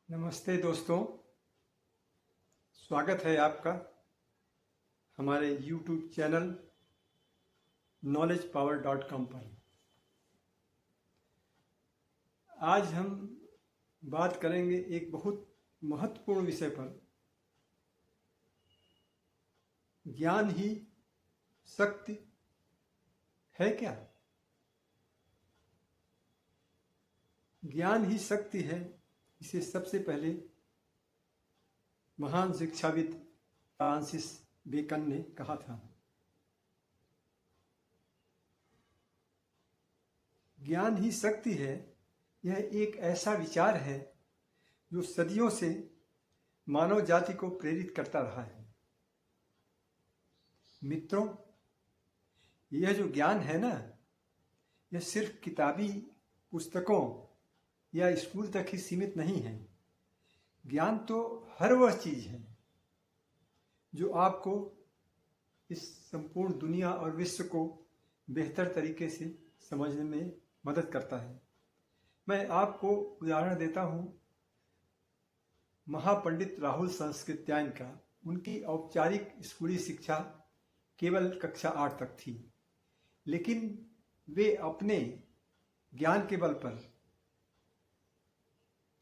नमस्ते दोस्तों, स्वागत है आपका हमारे YouTube चैनल knowledgepower.com पर। आज हम बात करेंगे एक बहुत महत्वपूर्ण विषय पर। ज्ञान ही शक्ति है क्या? ज्ञान ही शक्ति है, इसे सबसे पहले महान शिक्षाविद फ्रांसिस बेकन ने कहा था। ज्ञान ही शक्ति है, यह एक ऐसा विचार है जो सदियों से मानव जाति को प्रेरित करता रहा है। मित्रों, यह जो ज्ञान है ना, यह सिर्फ किताबी पुस्तकों या स्कूल तक ही सीमित नहीं है। ज्ञान तो हर वह चीज़ है जो आपको इस संपूर्ण दुनिया और विश्व को बेहतर तरीके से समझने में मदद करता है। मैं आपको उदाहरण देता हूँ महापंडित राहुल संस्कृत्यायन का। उनकी औपचारिक स्कूली शिक्षा केवल कक्षा 8 तक थी, लेकिन वे अपने ज्ञान के बल पर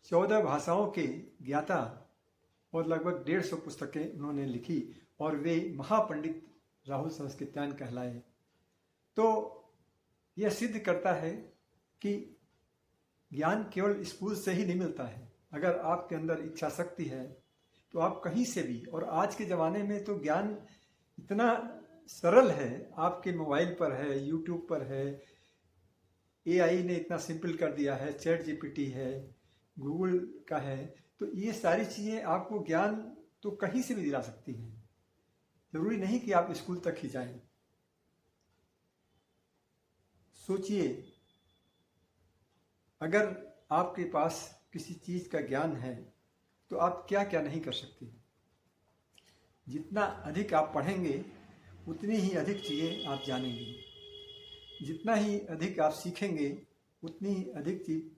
14 भाषाओं के ज्ञाता और लगभग 150 पुस्तकें उन्होंने लिखी और वे महापंडित राहुल संस्कृत्यायन कहलाए। तो यह सिद्ध करता है कि ज्ञान केवल स्कूल से ही नहीं मिलता है। अगर आपके अंदर इच्छा शक्ति है तो आप कहीं से भी, और आज के ज़माने में तो ज्ञान इतना सरल है, आपके मोबाइल पर है, यूट्यूब पर है, AI ने इतना सिंपल कर दिया है, चैट GPT है, गूगल का है। तो ये सारी चीज़ें आपको ज्ञान तो कहीं से भी दिला सकती हैं। ज़रूरी नहीं कि आप स्कूल तक ही जाएं। सोचिए, अगर आपके पास किसी चीज़ का ज्ञान है तो आप क्या क्या नहीं कर सकते। जितना अधिक आप पढ़ेंगे उतनी ही अधिक चीज़ें आप जानेंगे। जितना ही अधिक आप सीखेंगे उतनी ही अधिक चीज़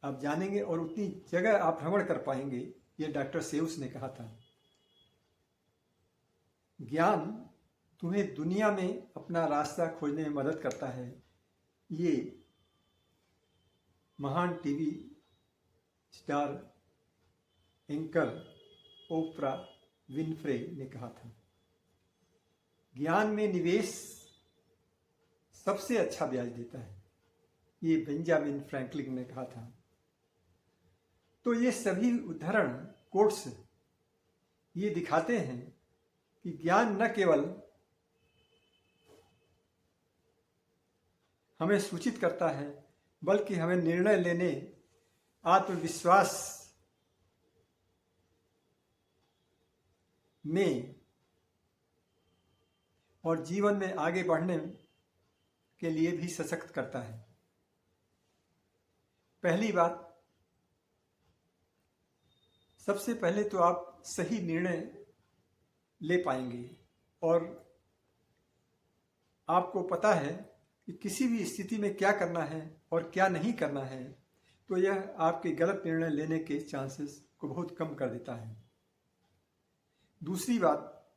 आप जानेंगे और उतनी जगह आप भ्रमण कर पाएंगे। ये डॉक्टर सेउस ने कहा था। ज्ञान तुम्हें दुनिया में अपना रास्ता खोजने में मदद करता है, ये महान टीवी स्टार एंकर ओप्रा विनफ्रे ने कहा था। ज्ञान में निवेश सबसे अच्छा ब्याज देता है, ये बेंजामिन फ्रैंकलिन ने कहा था। तो ये सभी उदाहरण कोट्स ये दिखाते हैं कि ज्ञान न केवल हमें सूचित करता है बल्कि हमें निर्णय लेने, आत्मविश्वास में और जीवन में आगे बढ़ने के लिए भी सशक्त करता है। पहली बात, सबसे पहले तो आप सही निर्णय ले पाएंगे और आपको पता है कि किसी भी स्थिति में क्या करना है और क्या नहीं करना है, तो यह आपके गलत निर्णय लेने के चांसेस को बहुत कम कर देता है। दूसरी बात,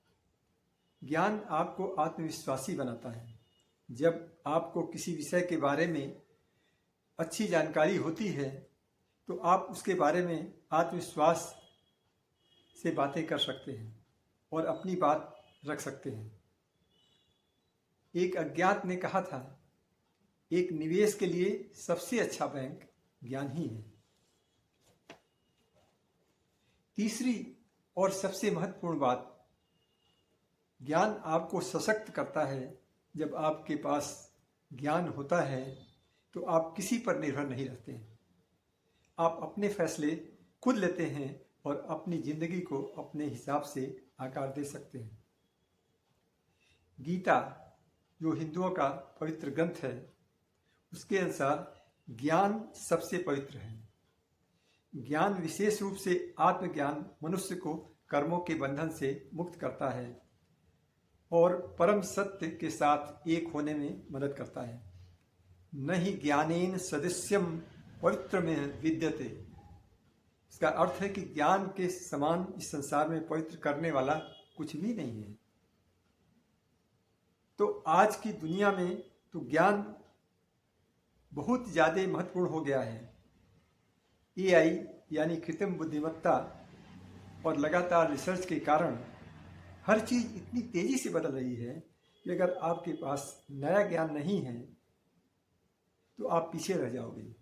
ज्ञान आपको आत्मविश्वासी बनाता है। जब आपको किसी विषय के बारे में अच्छी जानकारी होती है तो आप उसके बारे में आत्मविश्वास से बातें कर सकते हैं और अपनी बात रख सकते हैं। एक अज्ञात ने कहा था, एक निवेश के लिए सबसे अच्छा बैंक ज्ञान ही है। तीसरी और सबसे महत्वपूर्ण बात, ज्ञान आपको सशक्त करता है। जब आपके पास ज्ञान होता है तो आप किसी पर निर्भर नहीं रहते हैं। आप अपने फैसले खुद लेते हैं और अपनी जिंदगी को अपने हिसाब से आकार दे सकते हैं। गीता, जो हिंदुओं का पवित्र ग्रंथ है, उसके अनुसार ज्ञान सबसे पवित्र है। ज्ञान विशेष रूप से आत्मज्ञान मनुष्य को कर्मों के बंधन से मुक्त करता है और परम सत्य के साथ एक होने में मदद करता है। न ही ज्ञानेन सदस्यम पवित्र में विद्यते, इसका अर्थ है कि ज्ञान के समान इस संसार में पवित्र करने वाला कुछ भी नहीं है। तो आज की दुनिया में तो ज्ञान बहुत ज़्यादा महत्वपूर्ण हो गया है। एआई यानी कृत्रिम बुद्धिमत्ता और लगातार रिसर्च के कारण हर चीज़ इतनी तेज़ी से बदल रही है कि अगर आपके पास नया ज्ञान नहीं है तो आप पीछे रह जाओगे।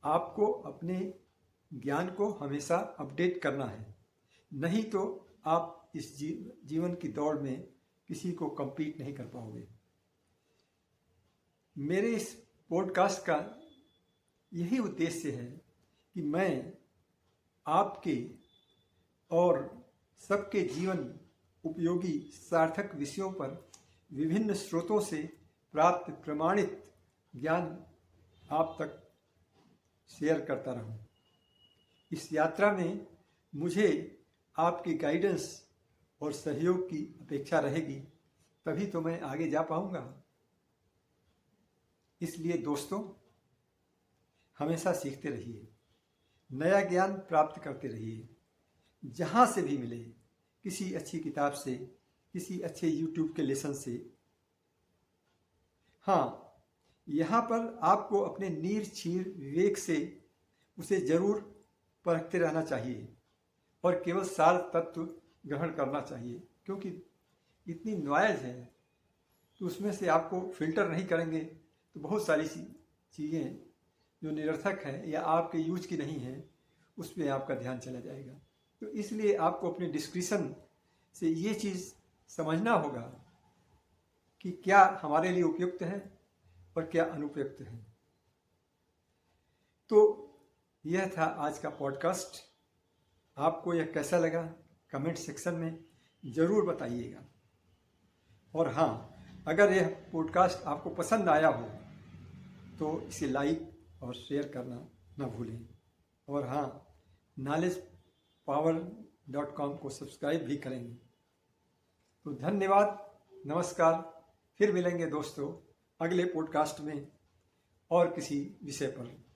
आपको अपने ज्ञान को हमेशा अपडेट करना है, नहीं तो आप इस जीवन की दौड़ में किसी को कम्पीट नहीं कर पाओगे। मेरे इस पॉडकास्ट का यही उद्देश्य है कि मैं आपके और सबके जीवन उपयोगी सार्थक विषयों पर विभिन्न स्रोतों से प्राप्त प्रमाणित ज्ञान आप तक शेयर करता रहूं। इस यात्रा में मुझे आपकी गाइडेंस और सहयोग की अपेक्षा रहेगी, तभी तो मैं आगे जा पाऊंगा। इसलिए दोस्तों, हमेशा सीखते रहिए, नया ज्ञान प्राप्त करते रहिए, जहाँ से भी मिले, किसी अच्छी किताब से, किसी अच्छे यूट्यूब के लेसन से। हाँ, यहाँ पर आपको अपने नीर छीर विवेक से उसे जरूर परखते रहना चाहिए और केवल सार तत्व ग्रहण करना चाहिए, क्योंकि इतनी नॉइज़ है तो उसमें से आपको फिल्टर नहीं करेंगे तो बहुत सारी चीज़ें जो निरर्थक हैं या आपके यूज की नहीं हैं उस पर आपका ध्यान चला जाएगा। तो इसलिए आपको अपने डिस्क्रिप्शन से ये चीज़ समझना होगा कि क्या हमारे लिए उपयुक्त है और क्या अनुपयुक्त है। तो यह था आज का पॉडकास्ट। आपको यह कैसा लगा कमेंट सेक्शन में ज़रूर बताइएगा। और हाँ, अगर यह पॉडकास्ट आपको पसंद आया हो तो इसे लाइक और शेयर करना ना भूलें। और हाँ, knowledgepower.com को सब्सक्राइब भी करेंगे। तो धन्यवाद, नमस्कार। फिर मिलेंगे दोस्तों अगले पॉडकास्ट में और किसी विषय पर।